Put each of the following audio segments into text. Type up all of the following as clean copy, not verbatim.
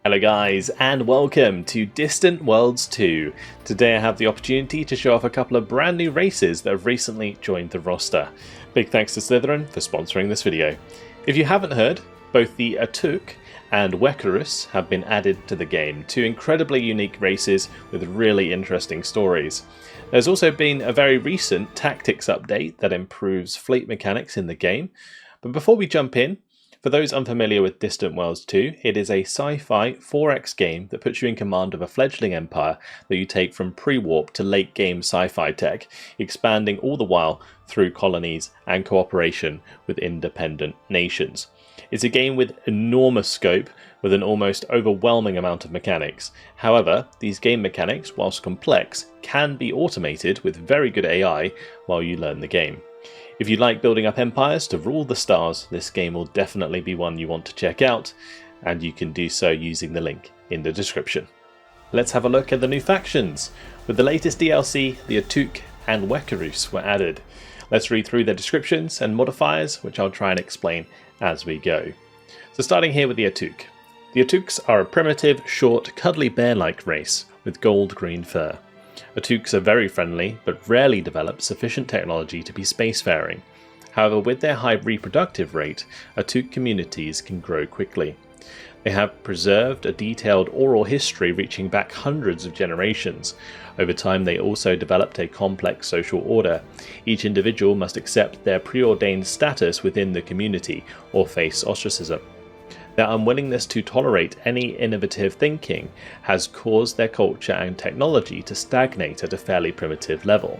Hello guys, and welcome to Distant Worlds 2. Today I have the opportunity to show off a couple of brand new races that have recently joined the roster. Big thanks to Slytherin for sponsoring this video. If you haven't heard, both the Atuuk and Wekkarus have been added to the game, two incredibly unique races with really interesting stories. There's also been a very recent tactics update that improves fleet mechanics in the game, but before we jump in, for those unfamiliar with Distant Worlds 2, it is a sci-fi 4X game that puts you in command of a fledgling empire that you take from pre-warp to late game sci-fi tech, expanding all the while through colonies and cooperation with independent nations. It's a game with enormous scope, with an almost overwhelming amount of mechanics. However, these game mechanics, whilst complex, can be automated with very good AI while you learn the game. If you like building up empires to rule the stars, this game will definitely be one you want to check out, and you can do so using the link in the description. Let's have a look at the new factions. With the latest DLC, the Atuuk and Wekkarus were added. Let's read through their descriptions and modifiers, which I'll try and explain as we go. So starting here with the Atuuk. The Atuuks are a primitive, short, cuddly bear-like race with gold-green fur. Atuuks are very friendly, but rarely develop sufficient technology to be spacefaring. However, with their high reproductive rate, Atuuk communities can grow quickly. They have preserved a detailed oral history reaching back hundreds of generations. Over time, they also developed a complex social order. Each individual must accept their preordained status within the community or face ostracism. Their unwillingness to tolerate any innovative thinking has caused their culture and technology to stagnate at a fairly primitive level.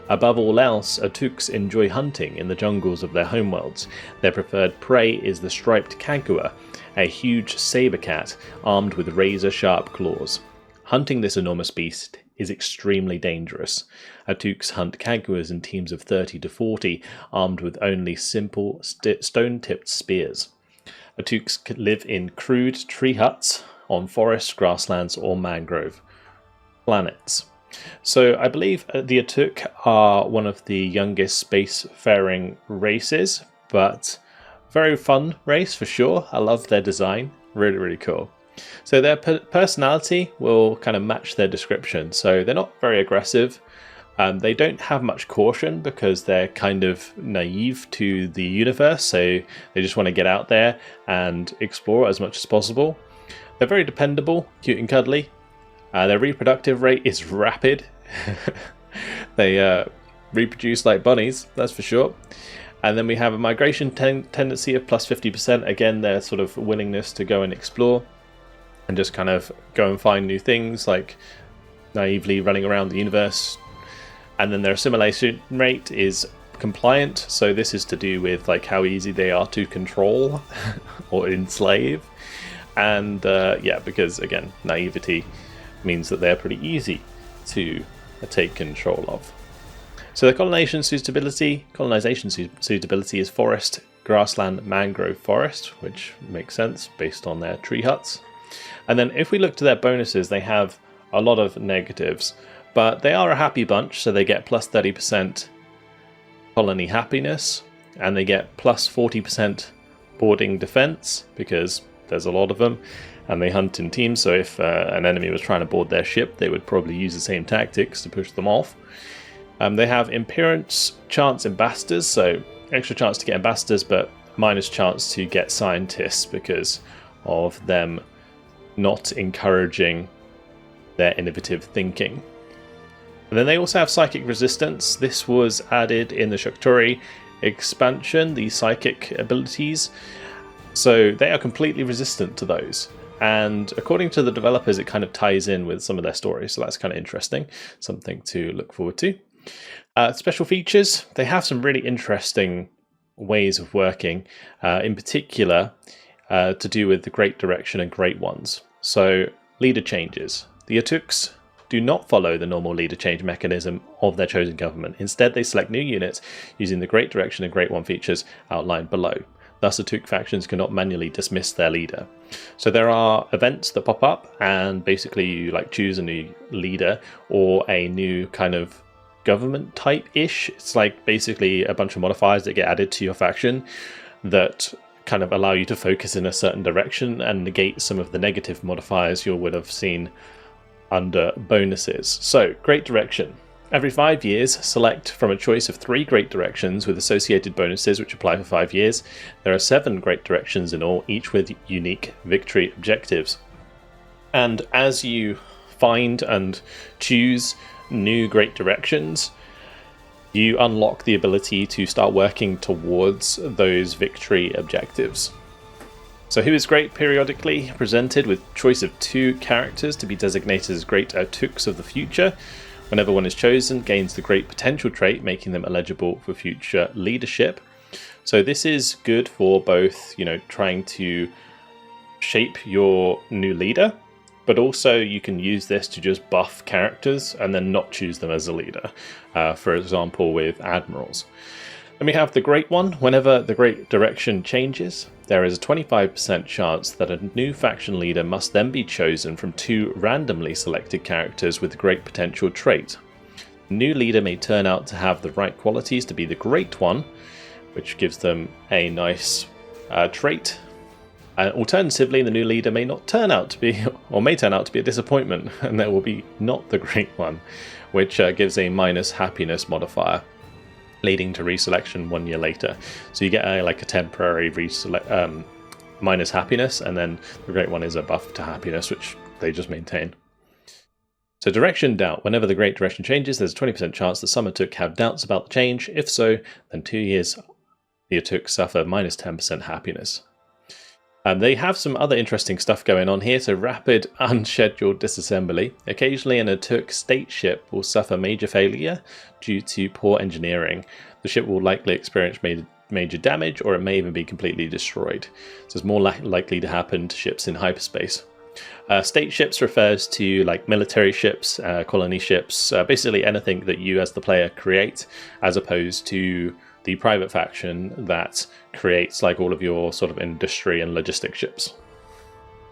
Above all else, Atuuks enjoy hunting in the jungles of their homeworlds. Their preferred prey is the striped kagua, a huge saber cat armed with razor-sharp claws. Hunting this enormous beast is extremely dangerous. Atuuks hunt kaguas in teams of 30 to 40, armed with only simple stone-tipped spears. Atuuks live in crude tree huts on forests, grasslands or mangrove planets. So I believe the Atuuk are one of the youngest spacefaring races, but very fun race for sure. I love their design, really cool. So their personality will kind of match their description. So they're not very aggressive. They don't have much caution because they're kind of naive to the universe, so they just want to get out there and explore as much as possible. They're very dependable, cute and cuddly. Their reproductive rate is rapid. They reproduce like bunnies, that's for sure. And then we have a migration tendency of plus 50%. Again, their sort of willingness to go and explore and just kind of go and find new things, like naively running around the universe. And then their assimilation rate is compliant, so this is to do with like how easy they are to control or enslave. And yeah, because again, naivety means that they're pretty easy to take control of. So the colonization suitability is forest, grassland, mangrove forest, which makes sense based on their tree huts. And then if we look to their bonuses, they have a lot of negatives. But they are a happy bunch, so they get plus 30% colony happiness, and they get plus 40% boarding defense, because there's a lot of them, and they hunt in teams, so if an enemy was trying to board their ship, they would probably use the same tactics to push them off. They have appearance chance ambassadors, so extra chance to get ambassadors, but minus chance to get scientists because of them not encouraging their innovative thinking. And then they also have psychic resistance. This was added in the Shoktori expansion, the psychic abilities. So they are completely resistant to those. And according to the developers, it kind of ties in with some of their stories. So that's kind of interesting, something to look forward to. Special features, they have some really interesting ways of working, in particular to do with the Great Direction and Great Ones. So leader changes. The Atuuks do not follow the normal leader change mechanism of their chosen government. Instead, they select new units using the Great Direction and Great One features outlined below. Thus, the Atuuk factions cannot manually dismiss their leader. So there are events that pop up, and basically you like choose a new leader or a new kind of government type-ish. It's like basically a bunch of modifiers that get added to your faction that kind of allow you to focus in a certain direction and negate some of the negative modifiers you would have seen under bonuses. So, great direction. Every 5 years, select from a choice of 3 great directions with associated bonuses which apply for 5 years. There are 7 great directions in all, each with unique victory objectives. And as you find and choose new great directions, you unlock the ability to start working towards those victory objectives. So who is great periodically presented with choice of 2 characters to be designated as great Atuuks of the future. Whenever one is chosen, gains the great potential trait, making them eligible for future leadership. So this is good for both, trying to shape your new leader, but also you can use this to just buff characters and then not choose them as a leader. For example, with admirals. Then we have the great one. Whenever the great direction changes, there is a 25% chance that a new faction leader must then be chosen from 2 randomly selected characters with the great potential trait. The new leader may turn out to have the right qualities to be the great one, which gives them a nice trait. Alternatively, the new leader may not turn out to be, or may turn out to be a disappointment, and there will be not the great one, which gives a minus happiness modifier, leading to reselection 1 year later. So you get a temporary minus happiness, and then the great one is a buff to happiness, which they just maintain. So direction doubt. Whenever the great direction changes, there's a 20% chance that some Atuuk have doubts about the change. If so, then 2 years the Atuuk suffer minus 10% happiness. They have some other interesting stuff going on here. So rapid unscheduled disassembly. Occasionally an Atuuk state ship will suffer major failure due to poor engineering. The ship will likely experience major damage, or it may even be completely destroyed. So it's more likely to happen to ships in hyperspace. State ships refers to military ships, colony ships, basically anything that you as the player create, as opposed to the private faction that creates all of your sort of industry and logistics ships.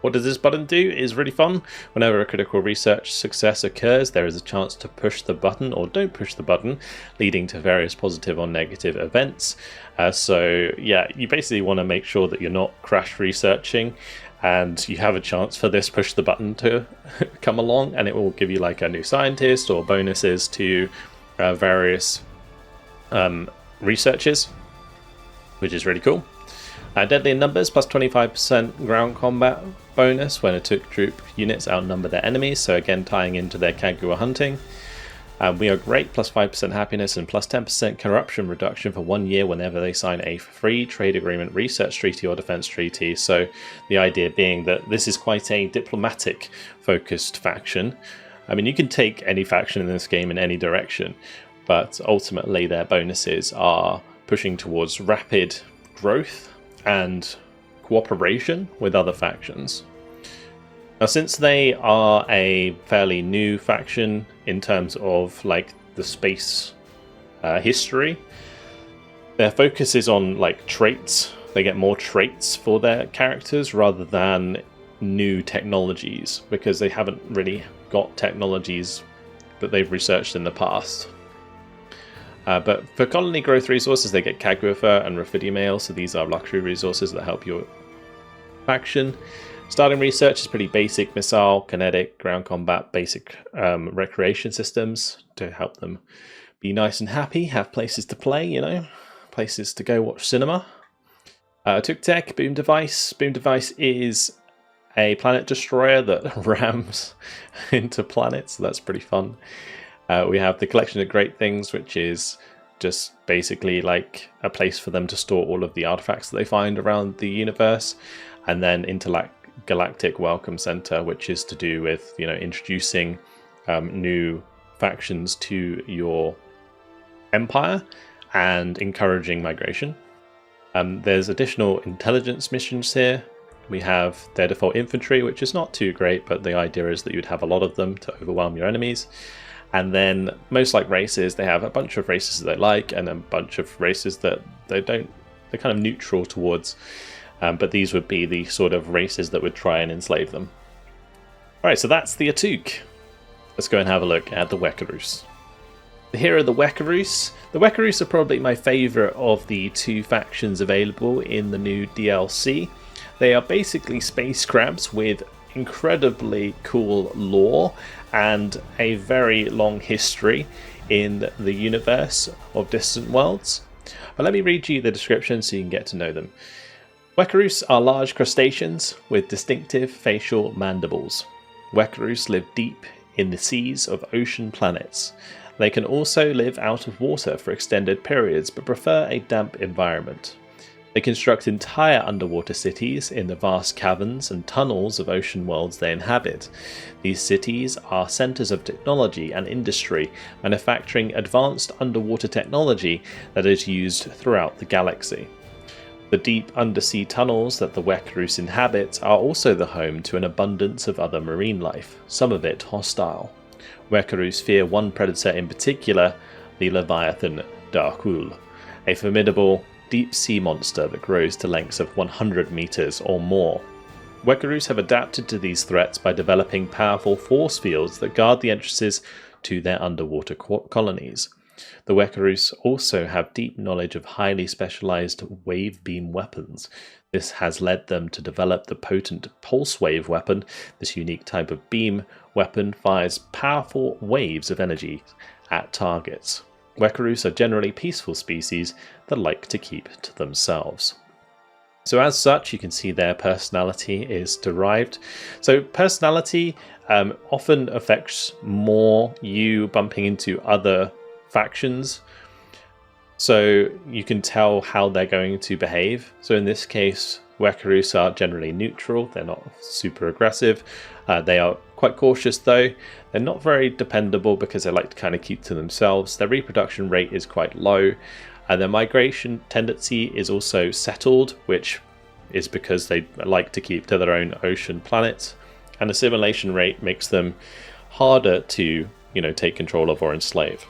What does this button do is really fun. Whenever a critical research success occurs, there is a chance to push the button or don't push the button, leading to various positive or negative events. So yeah, you basically want to make sure that you're not crash researching, and you have a chance for this push the button to come along, and it will give you a new scientist or bonuses to various researches, which is really cool. Deadly in numbers, plus 25% ground combat bonus when Atuuk troop units outnumber their enemies, so again tying into their Kagua hunting. We are great, plus 5% happiness and plus 10% corruption reduction for 1 year whenever they sign a free trade agreement, research treaty or defense treaty. So the idea being that this is quite a diplomatic focused faction. I mean, you can take any faction in this game in any direction, but ultimately their bonuses are pushing towards rapid growth and cooperation with other factions. Now, since they are a fairly new faction in terms of the space history, their focus is on traits. They get more traits for their characters rather than new technologies, because they haven't really got technologies that they've researched in the past. But for colony growth resources, they get Kagua fur and Raphidium ale, so these are luxury resources that help your faction. Starting research is pretty basic: missile, kinetic, ground combat, basic recreation systems to help them be nice and happy, have places to play, places to go watch cinema. Atuuk Tech, boom device. Boom device is a planet destroyer that rams into planets, so that's pretty fun. We have the collection of great things, which is just basically a place for them to store all of the artifacts that they find around the universe. And then Intergalactic Welcome Center, which is to do with introducing new factions to your empire and encouraging migration. There's additional intelligence missions here. We have their default infantry, which is not too great, but the idea is that you'd have a lot of them to overwhelm your enemies. And then most races, they have a bunch of races that they like and a bunch of races that they don't, they're kind of neutral towards. But these would be the sort of races that would try and enslave them. Alright, so that's the Atuuk. Let's go and have a look at the Wekkarus. Here are the Wekkarus. The Wekkarus are probably my favourite of the two factions available in the new DLC. They are basically space crabs with incredibly cool lore and a very long history in the universe of Distant Worlds. But let me read you the description so you can get to know them. Wekkarus are large crustaceans with distinctive facial mandibles. Wekkarus live deep in the seas of ocean planets. They can also live out of water for extended periods, but prefer a damp environment. They construct entire underwater cities in the vast caverns and tunnels of ocean worlds they inhabit. These cities are centres of technology and industry, manufacturing advanced underwater technology that is used throughout the galaxy. The deep undersea tunnels that the Wekkarus inhabit are also the home to an abundance of other marine life, some of it hostile. Wekkarus fear one predator in particular, the Leviathan Atuuk, a formidable deep-sea monster that grows to lengths of 100 meters or more. Wekkarus have adapted to these threats by developing powerful force fields that guard the entrances to their underwater colonies. The Wekkarus also have deep knowledge of highly specialized wave beam weapons. This has led them to develop the potent pulse wave weapon. This unique type of beam weapon fires powerful waves of energy at targets. Wekkarus are generally peaceful species that like to keep to themselves. So as such, you can see their personality is derived. So personality often affects more you bumping into other factions. So you can tell how they're going to behave. So in this case, Wekkarus are generally neutral. They're not super aggressive. They are quite cautious though. They're not very dependable because they like to kind of keep to themselves. Their reproduction rate is quite low. And their migration tendency is also settled, which is because they like to keep to their own ocean planets. And assimilation rate makes them harder to, take control of or enslave.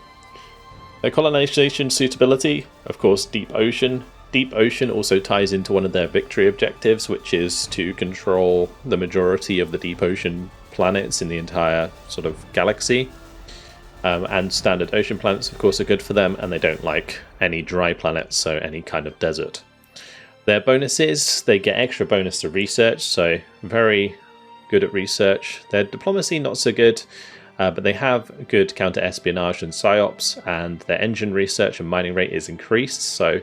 Their colonization suitability, of course, deep ocean. Deep ocean also ties into one of their victory objectives, which is to control the majority of the deep ocean planets in the entire sort of galaxy. And standard ocean planets, of course, are good for them, and they don't like any dry planets, so any kind of desert. Their bonuses, they get extra bonus to research, so very good at research. Their diplomacy, not so good. But they have good counter-espionage and psyops, and their engine research and mining rate is increased, so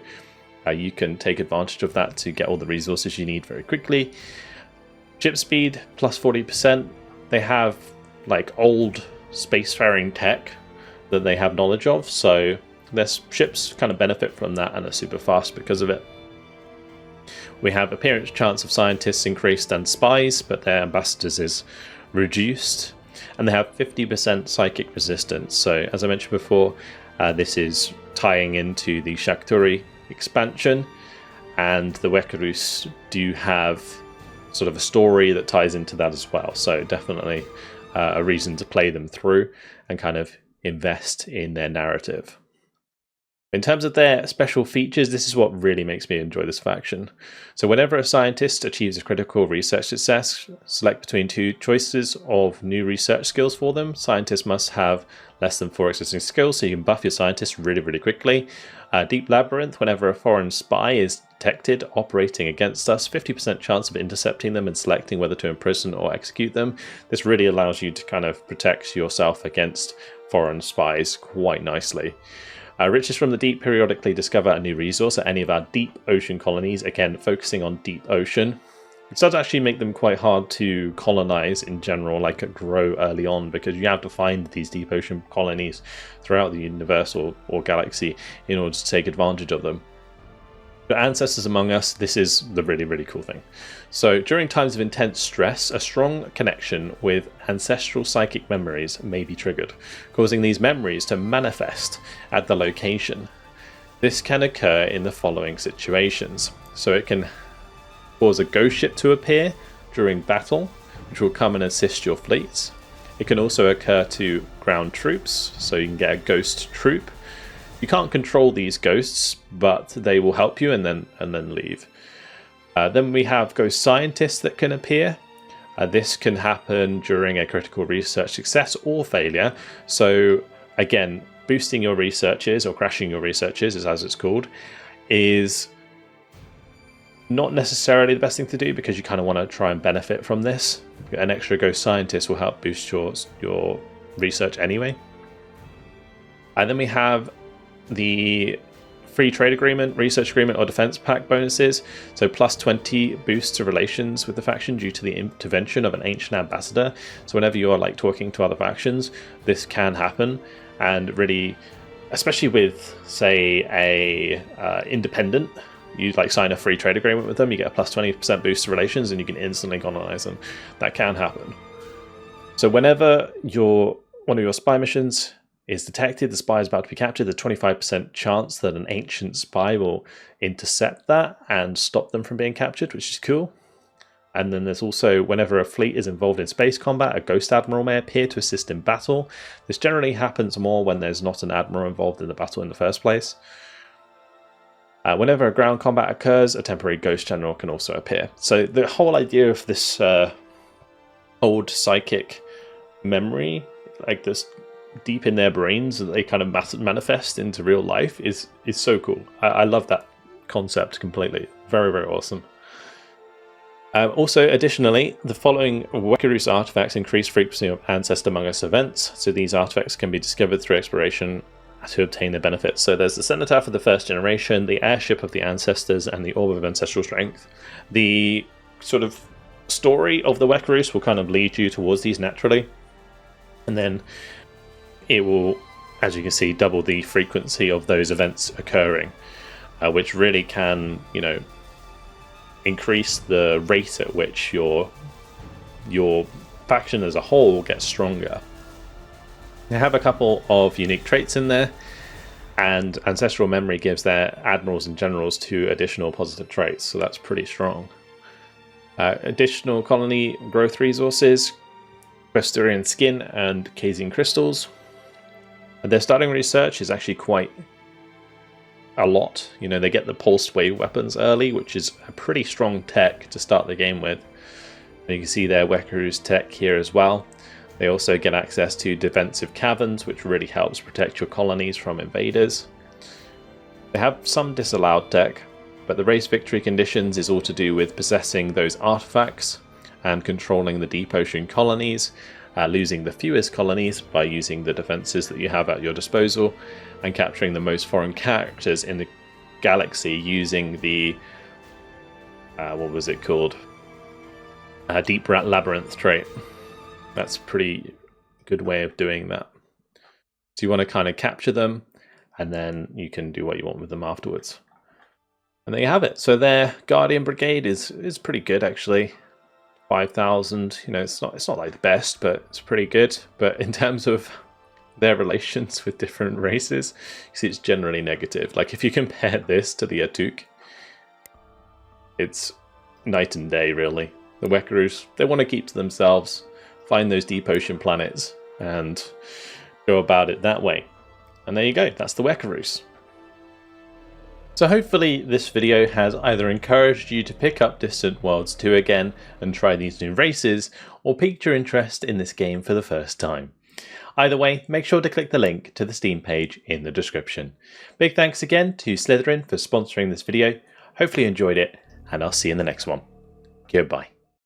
you can take advantage of that to get all the resources you need very quickly. Ship speed, plus 40%. They have old spacefaring tech that they have knowledge of, so their ships kind of benefit from that and are super fast because of it. We have appearance chance of scientists increased and spies, but their ambassadors is reduced. And they have 50% psychic resistance. So as I mentioned before, this is tying into the Shakturi expansion, and the Wekkarus do have sort of a story that ties into that as well. So definitely a reason to play them through and kind of invest in their narrative. In terms of their special features, this is what really makes me enjoy this faction. So whenever a scientist achieves a critical research success, select between two choices of new research skills for them. Scientists must have less than 4 existing skills, so you can buff your scientists really, really quickly. Deep Labyrinth, whenever a foreign spy is detected operating against us, 50% chance of intercepting them and selecting whether to imprison or execute them. This really allows you to kind of protect yourself against foreign spies quite nicely. Riches from the Deep, periodically discover a new resource at any of our deep ocean colonies, again focusing on deep ocean. It does actually make them quite hard to colonize in general, grow early on, because you have to find these deep ocean colonies throughout the universe or galaxy in order to take advantage of them. For ancestors among us, this is the really, really cool thing. So during times of intense stress, a strong connection with ancestral psychic memories may be triggered, causing these memories to manifest at the location. This can occur in the following situations. So it can cause a ghost ship to appear during battle, which will come and assist your fleets. It can also occur to ground troops, so you can get a ghost troop. You can't control these ghosts, but they will help you and then leave. Then we have ghost scientists that can appear. This can happen during a critical research success or failure. So again, boosting your researches, or crashing your researches is as it's called, is not necessarily the best thing to do, because you kind of want to try and benefit from this. An extra ghost scientist will help boost your research anyway. And then we have the free trade agreement, research agreement, or defense pack bonuses. So plus 20 boosts to relations with the faction due to the intervention of an ancient ambassador. So whenever you're like talking to other factions, this can happen, and really, especially with say a independent, you like sign a free trade agreement with them, you get a plus 20% boost to relations, and you can instantly colonize them. That can happen. So whenever one of your spy missions is detected, the spy is about to be captured, there's a 25% chance that an ancient spy will intercept that and stop them from being captured, which is cool. And then there's also, whenever a fleet is involved in space combat, a ghost admiral may appear to assist in battle. This generally happens more when there's not an admiral involved in the battle in the first place. Whenever a ground combat occurs, a temporary ghost general can also appear. So the whole idea of this old psychic memory, like this deep in their brains that they kind of manifest into real life, is so cool. I love that concept completely. Very, very awesome. Also, additionally, the following Wekkarus artifacts increase frequency of Ancestor among us events. So these artifacts can be discovered through exploration to obtain the benefits. So there's the Cenotaph of the First Generation, the Airship of the Ancestors, and the Orb of Ancestral Strength. The sort of story of the Wekkarus will kind of lead you towards these naturally, and then it will, as you can see, double the frequency of those events occurring, which really can, you know, increase the rate at which your faction as a whole gets stronger. They have a couple of unique traits in there, and Ancestral Memory gives their admirals and generals 2 additional positive traits, so that's pretty strong. Additional colony growth resources, Cresturian skin and Caesian crystals. And their starting research is actually quite a lot. You know, they get the pulsed wave weapons early, which is a pretty strong tech to start the game with. And you can see their Wekkarus tech here as well. They also get access to defensive caverns, which really helps protect your colonies from invaders. They have some disallowed tech, but the race victory conditions is all to do with possessing those artifacts and controlling the deep ocean colonies, losing the fewest colonies by using the defenses that you have at your disposal, and capturing the most foreign characters in the galaxy using the what was it called? Deep Rat Labyrinth trait. That's a pretty good way of doing that. So you want to kind of capture them, and then you can do what you want with them afterwards. And there you have it. So their Guardian Brigade is pretty good actually. 5,000. You know, it's not like the best, but it's pretty good. But in terms of their relations with different races, you see it's generally negative. Like if you compare this to the Atuuk, it's night and day really. The Wekkarus, they want to keep to themselves, find those deep ocean planets, and go about it that way. And there you go, that's the Wekkarus. So hopefully this video has either encouraged you to pick up Distant Worlds 2 again and try these new races, or piqued your interest in this game for the first time. Either way, make sure to click the link to the Steam page in the description. Big thanks again to Slytherin for sponsoring this video. Hopefully you enjoyed it, and I'll see you in the next one. Goodbye.